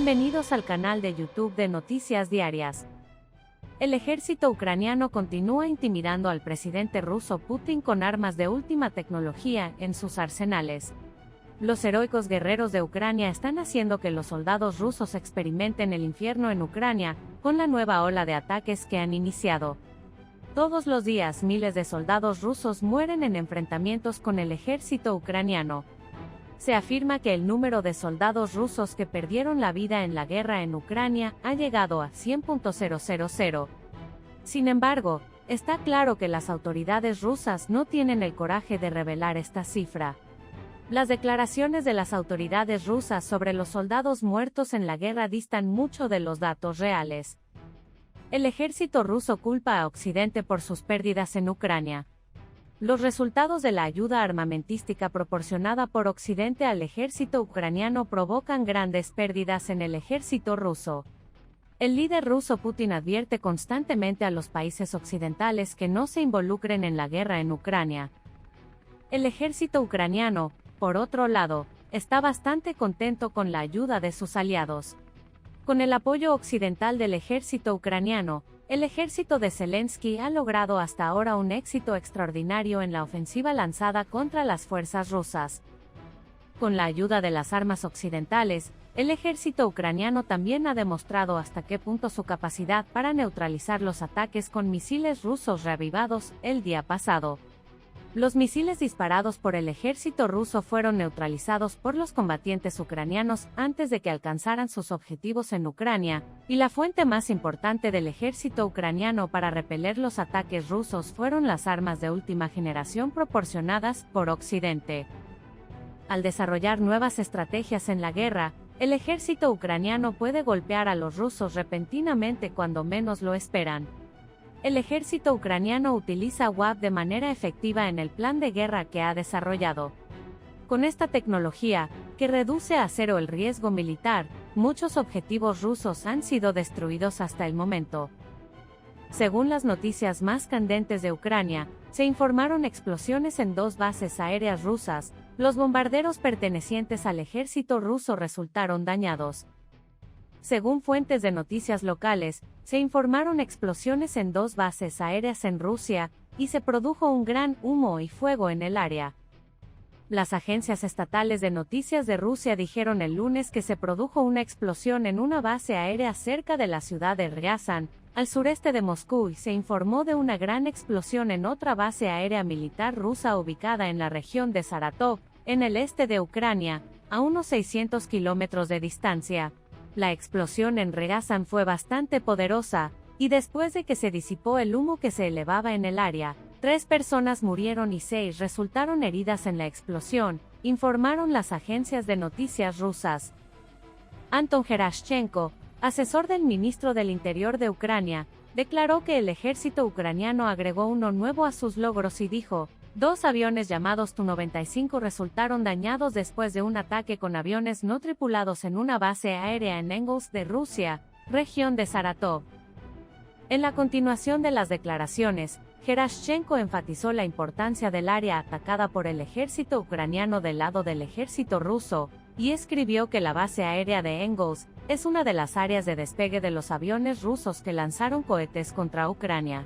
Bienvenidos al canal de YouTube de Noticias Diarias. El ejército ucraniano continúa intimidando al presidente ruso Putin con armas de última tecnología en sus arsenales. Los heroicos guerreros de Ucrania están haciendo que los soldados rusos experimenten el infierno en Ucrania, con la nueva ola de ataques que han iniciado. Todos los días miles de soldados rusos mueren en enfrentamientos con el ejército ucraniano. Se afirma que el número de soldados rusos que perdieron la vida en la guerra en Ucrania ha llegado a 100.000. Sin embargo, está claro que las autoridades rusas no tienen el coraje de revelar esta cifra. Las declaraciones de las autoridades rusas sobre los soldados muertos en la guerra distan mucho de los datos reales. El ejército ruso culpa a Occidente por sus pérdidas en Ucrania. Los resultados de la ayuda armamentística proporcionada por Occidente al ejército ucraniano provocan grandes pérdidas en el ejército ruso. El líder ruso Putin advierte constantemente a los países occidentales que no se involucren en la guerra en Ucrania. El ejército ucraniano, por otro lado, está bastante contento con la ayuda de sus aliados. Con el apoyo occidental del ejército ucraniano, el ejército de Zelensky ha logrado hasta ahora un éxito extraordinario en la ofensiva lanzada contra las fuerzas rusas. Con la ayuda de las armas occidentales, el ejército ucraniano también ha demostrado hasta qué punto su capacidad para neutralizar los ataques con misiles rusos reavivados el día pasado. Los misiles disparados por el ejército ruso fueron neutralizados por los combatientes ucranianos antes de que alcanzaran sus objetivos en Ucrania, y la fuente más importante del ejército ucraniano para repeler los ataques rusos fueron las armas de última generación proporcionadas por Occidente. Al desarrollar nuevas estrategias en la guerra, el ejército ucraniano puede golpear a los rusos repentinamente cuando menos lo esperan. El ejército ucraniano utiliza UAV de manera efectiva en el plan de guerra que ha desarrollado. Con esta tecnología, que reduce a cero el riesgo militar, muchos objetivos rusos han sido destruidos hasta el momento. Según las noticias más candentes de Ucrania, se informaron explosiones en 2 bases aéreas rusas. Los bombarderos pertenecientes al ejército ruso resultaron dañados. Según fuentes de noticias locales, se informaron explosiones en 2 bases aéreas en Rusia, y se produjo un gran humo y fuego en el área. Las agencias estatales de noticias de Rusia dijeron el lunes que se produjo una explosión en una base aérea cerca de la ciudad de Ryazan, al sureste de Moscú, y se informó de una gran explosión en otra base aérea militar rusa ubicada en la región de Saratov, en el este de Ucrania, a unos 600 kilómetros de distancia. La explosión en Ryazan fue bastante poderosa, y después de que se disipó el humo que se elevaba en el área, 3 personas murieron y 6 resultaron heridas en la explosión, informaron las agencias de noticias rusas. Anton Gerashchenko, asesor del ministro del Interior de Ucrania, declaró que el ejército ucraniano agregó uno nuevo a sus logros y dijo: 2 aviones llamados Tu-95 resultaron dañados después de un ataque con aviones no tripulados en una base aérea en Engels de Rusia, región de Saratov. En la continuación de las declaraciones, Gerashchenko enfatizó la importancia del área atacada por el ejército ucraniano del lado del ejército ruso, y escribió que la base aérea de Engels es una de las áreas de despegue de los aviones rusos que lanzaron cohetes contra Ucrania.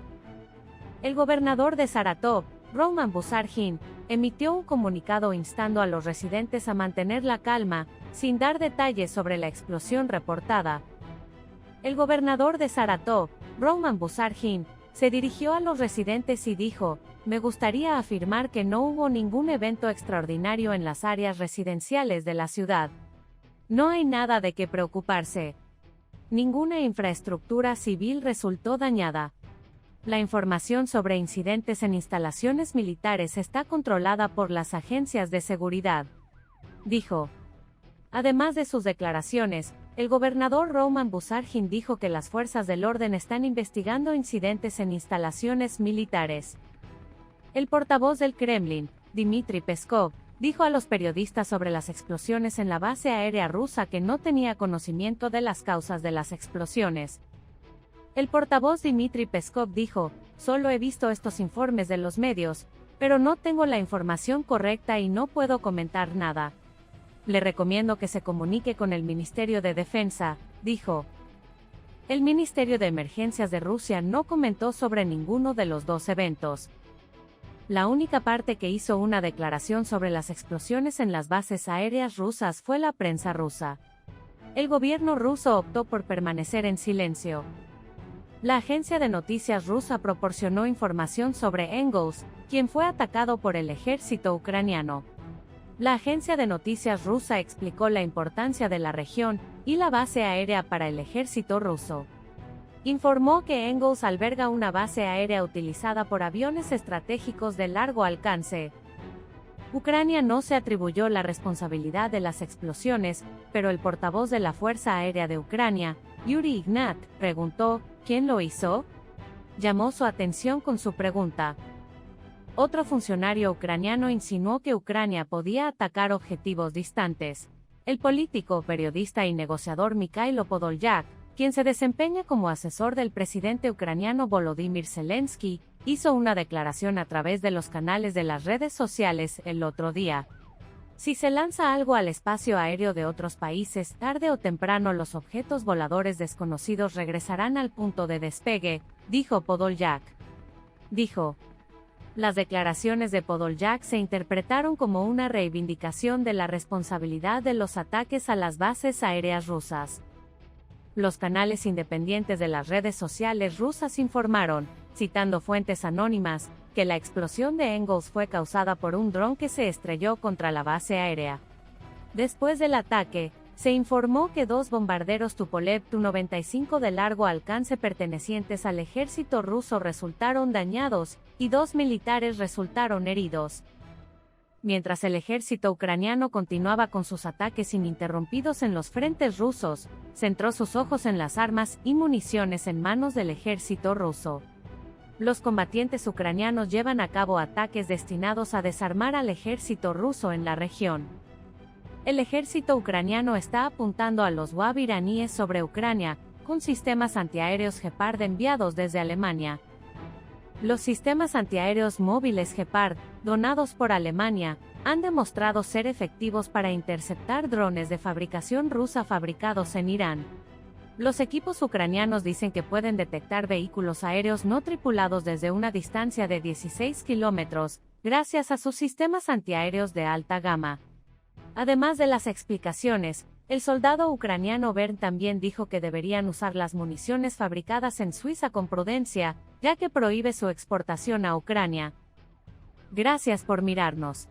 El gobernador de Saratov, Roman Buzargin, emitió un comunicado instando a los residentes a mantener la calma, sin dar detalles sobre la explosión reportada. El gobernador de Saratov, Roman Buzargin, se dirigió a los residentes y dijo: "Me gustaría afirmar que no hubo ningún evento extraordinario en las áreas residenciales de la ciudad. No hay nada de qué preocuparse. Ninguna infraestructura civil resultó dañada. La información sobre incidentes en instalaciones militares está controlada por las agencias de seguridad", dijo. Además de sus declaraciones, el gobernador Roman Buzargin dijo que las fuerzas del orden están investigando incidentes en instalaciones militares. El portavoz del Kremlin, Dmitry Peskov, dijo a los periodistas sobre las explosiones en la base aérea rusa que no tenía conocimiento de las causas de las explosiones. El portavoz Dmitry Peskov dijo: "Solo he visto estos informes de los medios, pero no tengo la información correcta y no puedo comentar nada". Le recomiendo que se comunique con el Ministerio de Defensa, dijo. El Ministerio de Emergencias de Rusia no comentó sobre ninguno de los dos eventos. La única parte que hizo una declaración sobre las explosiones en las bases aéreas rusas fue la prensa rusa. El gobierno ruso optó por permanecer en silencio. La agencia de noticias rusa proporcionó información sobre Engels, quien fue atacado por el ejército ucraniano. La agencia de noticias rusa explicó la importancia de la región y la base aérea para el ejército ruso. Informó que Engels alberga una base aérea utilizada por aviones estratégicos de largo alcance. Ucrania no se atribuyó la responsabilidad de las explosiones, pero el portavoz de la Fuerza Aérea de Ucrania, Yuri Ignat, preguntó, ¿quién lo hizo? Llamó su atención con su pregunta. Otro funcionario ucraniano insinuó que Ucrania podía atacar objetivos distantes. El político, periodista y negociador Mikhailo Podolyak, quien se desempeña como asesor del presidente ucraniano Volodymyr Zelensky, hizo una declaración a través de los canales de las redes sociales el otro día. Si se lanza algo al espacio aéreo de otros países, tarde o temprano los objetos voladores desconocidos regresarán al punto de despegue, dijo Podolyak. Dijo. Las declaraciones de Podolyak se interpretaron como una reivindicación de la responsabilidad de los ataques a las bases aéreas rusas. Los canales independientes de las redes sociales rusas informaron, citando fuentes anónimas, que la explosión de Engels fue causada por un dron que se estrelló contra la base aérea. Después del ataque, se informó que 2 bombarderos Tupolev Tu-95 de largo alcance pertenecientes al ejército ruso resultaron dañados, y 2 militares resultaron heridos. Mientras el ejército ucraniano continuaba con sus ataques ininterrumpidos en los frentes rusos, centró sus ojos en las armas y municiones en manos del ejército ruso. Los combatientes ucranianos llevan a cabo ataques destinados a desarmar al ejército ruso en la región. El ejército ucraniano está apuntando a los WAV iraníes sobre Ucrania, con sistemas antiaéreos Gepard enviados desde Alemania. Los sistemas antiaéreos móviles Gepard, donados por Alemania, han demostrado ser efectivos para interceptar drones de fabricación rusa fabricados en Irán. Los equipos ucranianos dicen que pueden detectar vehículos aéreos no tripulados desde una distancia de 16 kilómetros, gracias a sus sistemas antiaéreos de alta gama. Además de las explicaciones, el soldado ucraniano Bern también dijo que deberían usar las municiones fabricadas en Suiza con prudencia, ya que prohíbe su exportación a Ucrania. Gracias por mirarnos.